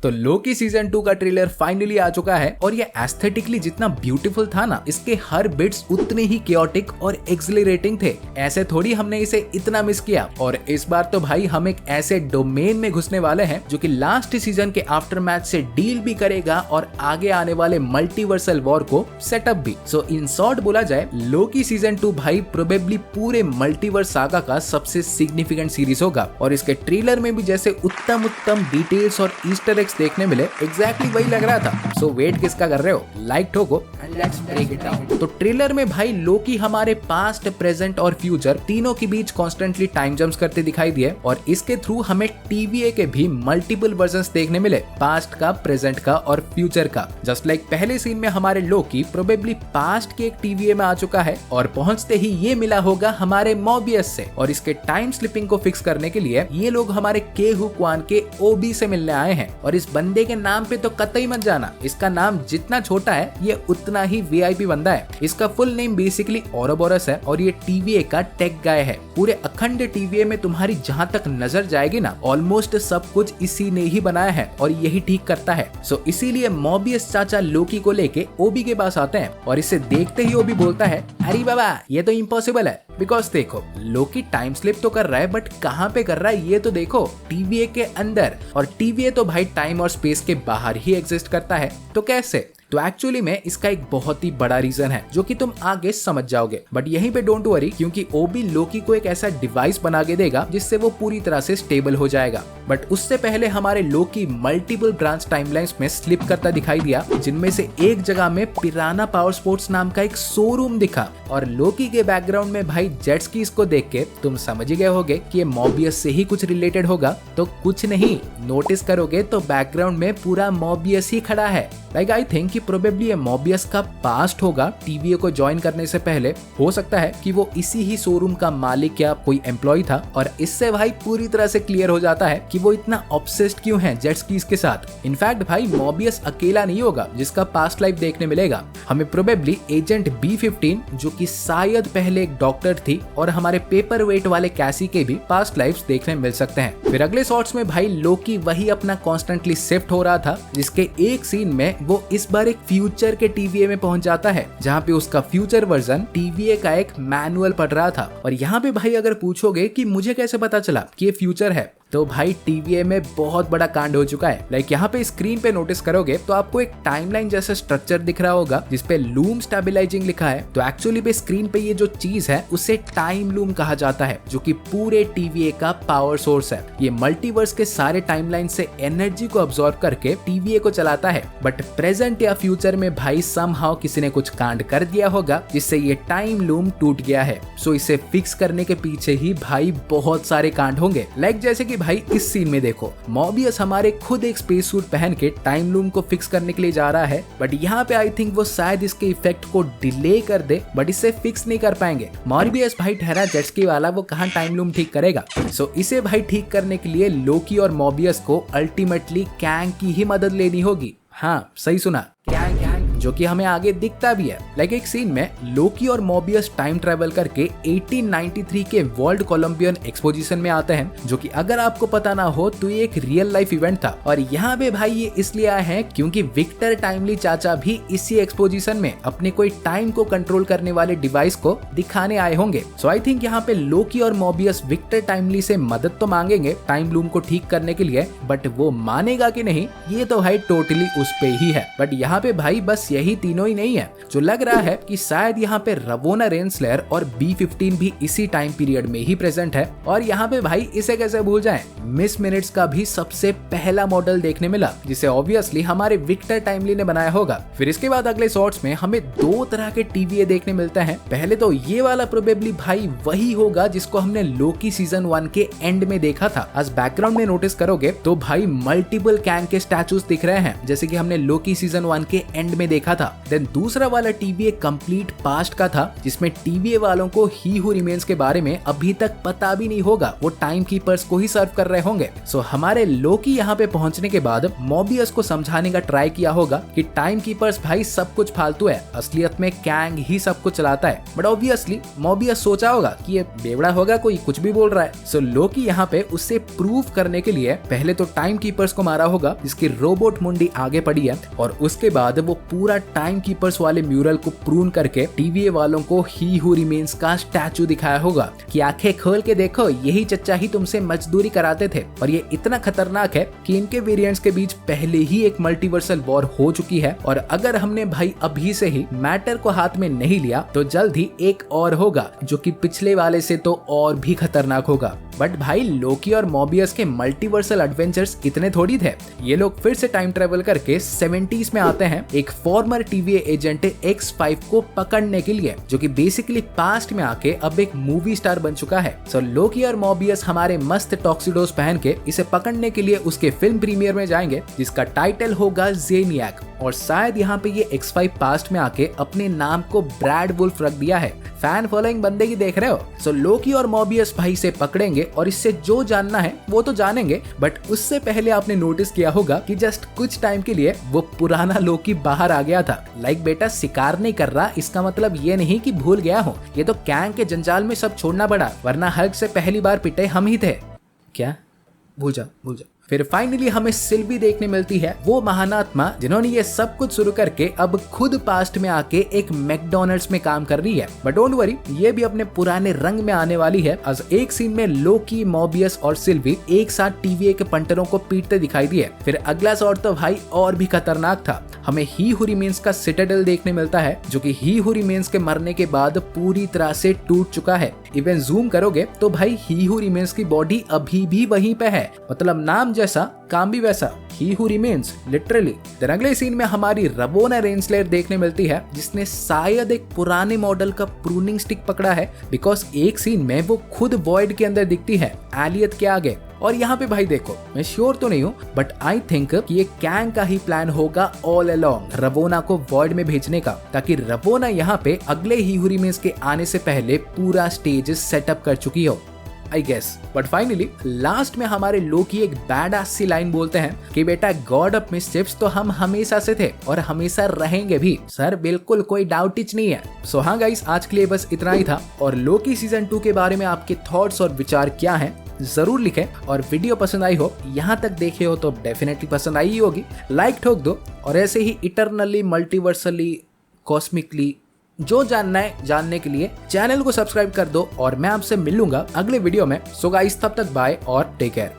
तो Loki season 2 का trailer finally आ चुका है और ये एस्थेटिकली जितना ब्यूटीफुल था ना, इसके हर बिट्स उतने ही केओटिक और एक्सिलरेटिंग थे। ऐसे थोड़ी हमने इसे इतना मिस किया। और इस बार तो भाई हम एक ऐसे डोमेन में घुसने वाले हैं जो कि लास्ट सीजन के आफ्टर मैच से डील भी करेगा और आगे आने वाले मल्टीवर्सल वॉर को सेटअप भी। सो इन शॉर्ट बोला जाए, लोकी सीजन 2 भाई प्रोबेबली पूरे मल्टीवर्स सागा का सबसे सिग्निफिकेंट सीरीज होगा। और इसके ट्रेलर में भी जैसे उत्तम डिटेल्स और ईस्टर एग्स देखने मिले, एग्जैक्टली वही लग रहा था। सो वेट किसका कर रहे हो? लाइक ठोको and let's break it down. तो ट्रेलर में भाई लोकी हमारे पास्ट, प्रेजेंट और फ्यूचर तीनों के बीच कॉन्स्टेंटली टाइम जंप्स करते दिखाई दिए और इसके थ्रू हमें टीवीए के भी मल्टीपल वर्जन्स देखने मिले, पास्ट का, प्रेजेंट का और फ्यूचर का। जस्ट लाइक पहले सीन में हमारे लोकी प्रोबेबली पास्ट के एक टीवीए में आ चुका है और पहुंचते ही ये मिला होगा हमारे मोबियस से। और इसके टाइम स्लिपिंग को फिक्स करने के लिए ये लोग हमारे के हु क्वान के ओबी से मिलने आए हैं। और इस बंदे के नाम पे तो कतई मत जाना, इसका नाम जितना छोटा है ये उतना ही वीआईपी बंदा है। इसका फुल नेम बेसिकली ओरोबोरस है और ये टीवीए का टेक गाय है। पूरे अखंड टीवीए में तुम्हारी जहां तक नजर जाएगी ना, ऑलमोस्ट सब कुछ इसी ने ही बनाया है और यही ठीक करता है। सो इसीलिए मोबियस चाचा लोकी को लेके ओबी के पास आते हैं और इसे देखते ही ओबी बोलता है, अरे बाबा ये तो इम्पॉसिबल है। बिकॉज देखो, लोकी टाइम स्लिप तो कर रहा है बट कहाँ पे कर रहा है ये तो देखो, टीवीए के अंदर। और टीवीए तो भाई टाइम और स्पेस के बाहर ही एग्जिस्ट करता है, तो कैसे? तो एक्चुअली में इसका एक बहुत ही बड़ा रीजन है जो कि तुम आगे समझ जाओगे। बट यहीं पे डोंट वरी, क्योंकि ओबी लोकी को एक ऐसा डिवाइस बना के देगा जिससे वो पूरी तरह से स्टेबल हो जाएगा। बट उससे पहले हमारे लोकी मल्टीपल ब्रांच टाइमलाइंस में स्लिप करता दिखाई दिया, जिनमें से एक जगह में पिराना पावर स्पोर्ट्स नाम का एक शोरूम दिखा। और लोकी के बैकग्राउंड में भाई जेट स्कीज को देख के तुम समझ गए होगे कि ये मोबियस से ही कुछ रिलेटेड होगा। तो कुछ नहीं, नोटिस करोगे तो बैकग्राउंड में पूरा मोबियस ही खड़ा है। लाइक आई थिंक कि प्रोबेबली ये मोबियस का पास्ट होगा टीवीए को ज्वाइन करने से पहले। हो सकता है कि वो इसी ही शोरूम का मालिक या कोई एम्प्लॉय था। और इससे भाई पूरी तरह से क्लियर हो जाता है कि वो इतना ऑब्सेस्ड क्यों है जेट स्कीज के साथ। इनफैक्ट भाई मोबियस अकेला नहीं होगा जिसका पास्ट लाइफ देखने मिलेगा। हमें प्रोबेबली एजेंट B15, जो कि शायद पहले एक डॉक्टर थी, और हमारे पेपर वेट वाले कैसी के भी पास्ट लाइफ्स देखने मिल सकते हैं। फिर अगले शॉट्स में भाई लोकी वही अपना कॉन्स्टेंटली शिफ्ट हो रहा था, जिसके एक सीन में वो इस बार एक फ्यूचर के टीवीए में पहुंच जाता है, जहाँ पे उसका फ्यूचर वर्जन टीवीए का एक मैनुअल पढ़ रहा था। और यहाँ पे भाई अगर पूछोगे कि मुझे कैसे पता चला कि ये फ्यूचर है, तो भाई टीवीए में बहुत बड़ा कांड हो चुका है। लाइक यहाँ पे स्क्रीन पे नोटिस करोगे तो आपको एक टाइमलाइन जैसा स्ट्रक्चर दिख रहा होगा जिसपे लूम स्टेबलाइजिंग लिखा है। तो एक्चुअली पे स्क्रीन पे ये जो चीज है उसे टाइम लूम कहा जाता है, जो कि पूरे टीवीए का पावर सोर्स है। ये मल्टीवर्स के सारे टाइमलाइन से एनर्जी को अब्सॉर्ब करके टीवीए को चलाता है। बट प्रेजेंट या फ्यूचर में भाई समहाउ किसी ने कुछ कांड कर दिया होगा जिससे ये टाइम लूम टूट गया है। सो इसे फिक्स करने के पीछे ही भाई बहुत सारे कांड होंगे। लाइक जैसे कि भाई इस सीन में देखो, मोबियस हमारे खुद एक स्पेस सूट पहन के टाइम लूम को फिक्स करने के लिए जा रहा है। बट यहाँ पे आई थिंक वो शायद इसके इफेक्ट को डिले कर दे, बट इसे फिक्स नहीं कर पाएंगे। मोबियस भाई ठहरा जेट्सकी वाला, वो कहाँ टाइम लूम ठीक करेगा। सो इसे भाई ठीक करने के लिए लोकी और मोबियस को अल्टीमेटली कैंग की ही मदद लेनी होगी। हाँ सही सुना, कैंग, जो कि हमें आगे दिखता भी है। लाइक एक सीन में लोकी और मोबियस टाइम ट्रेवल करके 1893 के वर्ल्ड कोलंबियन एक्सपोजिशन में आते हैं, जो कि अगर आपको पता ना हो तो ये एक रियल लाइफ इवेंट था। और यहाँ पे भाई ये इसलिए आए हैं क्योंकि विक्टर टाइमली चाचा भी इसी एक्सपोजिशन में अपने कोई टाइम को कंट्रोल करने वाले डिवाइस को दिखाने आए होंगे। सो आई थिंक यहाँ पे लोकी और मोबियस विक्टर टाइमली से मदद तो मांगेंगे टाइम लूम को ठीक करने के लिए, बट वो मानेगा कि नहीं ये तो भाई टोटली उस पे ही है। बट यहाँ पे भाई बस यही तीनों ही नहीं है, जो लग रहा है कि शायद यहाँ पे रवोना रेनस्लेयर और B15 भी इसी टाइम पीरियड में ही प्रेजेंट है। और यहाँ पे भाई इसे कैसे भूल जाएं, मिस मिनट्स का भी सबसे पहला मॉडल देखने मिला, जिसे ऑब्वियसली हमारे विक्टर टाइमली ने बनाया होगा। फिर इसके बाद अगले शॉट्स में हमें दो तरह के टीवीए देखने मिलते हैं। पहले तो ये वाला प्रोबेबली भाई वही होगा जिसको हमने लोकी सीजन 1 के एंड में देखा था। आज बैकग्राउंड में नोटिस करोगे तो भाई मल्टीपल कैंग के स्टैचूज दिख रहे हैं, जैसे कि हमने लोकी सीजन 1 के एंड में देखा था। देन दूसरा वाला TVA कंप्लीट पास्ट का था, जिसमें TVA वालों को ही हू रिमेन्स के बारे में अभी तक पता भी नहीं होगा, वो टाइम कीपर्स को ही सर्व कर रहे होंगे। सो हमारे लोकी यहाँ पे पहुंचने के बाद मोबियस को समझाने का ट्राई किया होगा कि टाइम कीपर्स भाई सब कुछ फालतू है, असलियत में कैंग ही सब कुछ चलाता है। बट ऑब्वियसली मोबियस सोचा होगा कि ये बेवड़ा होगा, कोई कुछ भी बोल रहा है। सो लोकी यहाँ पे उससे प्रूव करने के लिए पहले तो टाइम कीपर्स को मारा होगा, जिसकी रोबोट मुंडी आगे पड़ी है, और उसके बाद वो पूरा टाइम कीपर्स वाले म्यूरल को प्रून करके TVA वालों को ही हू रिमेन्स का स्टैचू दिखाया होगा कि आंखें खोल के देखो, यही चच्चा ही तुमसे मजदूरी कराते थे। और ये इतना खतरनाक है कि इनके वेरिएंट्स के बीच पहले ही एक मल्टीवर्सल वॉर हो चुकी है, और अगर हमने भाई अभी से ही मैटर को हाथ में नहीं लिया तो जल्द ही एक और होगा, जो कि पिछले वाले से तो और भी खतरनाक होगा। बट भाई लोकी और मोबियस के मल्टीवर्सल एडवेंचर्स इतने थोड़ी थे। ये लोग फिर से टाइम ट्रेवल करके 70s में आते हैं एक फॉर्मर TVA एजेंट X5 को पकड़ने के लिए, जो कि बेसिकली पास्ट में आके अब एक मूवी स्टार बन चुका है। सो लोकी और मोबियस हमारे मस्त टॉक्सिडोस पहन के इसे पकड़ने के लिए उसके फिल्म प्रीमियर में जाएंगे, जिसका टाइटल होगा ज़ेनियाक। और शायद यहाँ पे ये X5 पास्ट में आके अपने नाम को ब्रैड वुल्फ रख दिया है। फैन फॉलोइंग बंदे की देख रहे हो। सो लोकी और मोबियस भाई से पकड़ेंगे और इससे जो जानना है वो तो जानेंगे, बट उससे पहले आपने नोटिस किया होगा कि जस्ट कुछ टाइम के लिए वो पुराना लोकी बाहर आ गया था। लाइक बेटा शिकार नहीं कर रहा, इसका मतलब ये नहीं कि भूल गया हूँ, ये तो कैंग के जंजाल में सब छोड़ना पड़ा, वरना हल्क से पहली बार पिटे हम ही थे। क्या? भूल जा। फिर फाइनली हमें सिल्वी देखने मिलती है, वो महानात्मा जिन्होंने ये सब कुछ शुरू करके अब खुद पास्ट में आके एक मैकडॉनल्ड्स में काम कर रही है। बट डोंट वरी, ये भी अपने पुराने रंग में आने वाली है। आज एक सीन में लोकी, मोबियस और सिल्वी एक साथ TVA के पंटरों को पीटते दिखाई दिए। फिर अगला शॉट तो भाई और भी खतरनाक था। हमें ही हू रिमेन्स का सिटाडेल देखने मिलता है, जो कि ही हू रिमेन्स के मरने के बाद पूरी तरह से टूट चुका है। इवन जूम करोगे तो भाई ही हू रिमेन्स की बॉडी अभी भी वहीं पे है, मतलब नाम जैसा काम भी वैसा, ही हू रिमेन्स लिटरली। देन अगले सीन में हमारी रवोना रेनस्लेयर देखने मिलती है, जिसने शायद एक पुराने मॉडल का प्रूनिंग स्टिक पकड़ा है, बिकॉज एक सीन में वो खुद वॉइड के अंदर दिखती है एलियट के आगे। और यहाँ पे भाई देखो, मैं श्योर तो नहीं हूँ, बट आई थिंक कि ये कैंग का ही प्लान होगा ऑल अलोंग रवोना को वॉइड में भेजने का, ताकि रवोना यहाँ पे अगले ही हू रिमेन्स के आने से पहले पूरा स्टेज सेटअप कर चुकी हो, I guess. But finally last में हमारे लोकी एक बैडआस सी लाइन बोलते हैं कि बेटा गॉड ऑफ मिसचिफ्स तो हम हमेशा से थे और हमेशा रहेंगे भी सर, बिल्कुल कोई डाउट ही नहीं है। सो हाँ गाइस, आज के लिए बस इतना ही था। और लोकी सीजन 2 के बारे में आपके थॉट्स और विचार क्या हैं जरूर लिखें, और वीडियो पसंद आई हो, यहाँ तक देखे हो तो डेफिनेटली पसंद आई ही होगी, लाइक ठोक दो। और ऐसे ही इटरनली, मल्टीवर्सली, कॉस्मिकली जो जानना है जानने के लिए चैनल को सब्सक्राइब कर दो, और मैं आपसे मिलूंगा अगले वीडियो में। सो गाइस, तब तक बाय और टेक केयर।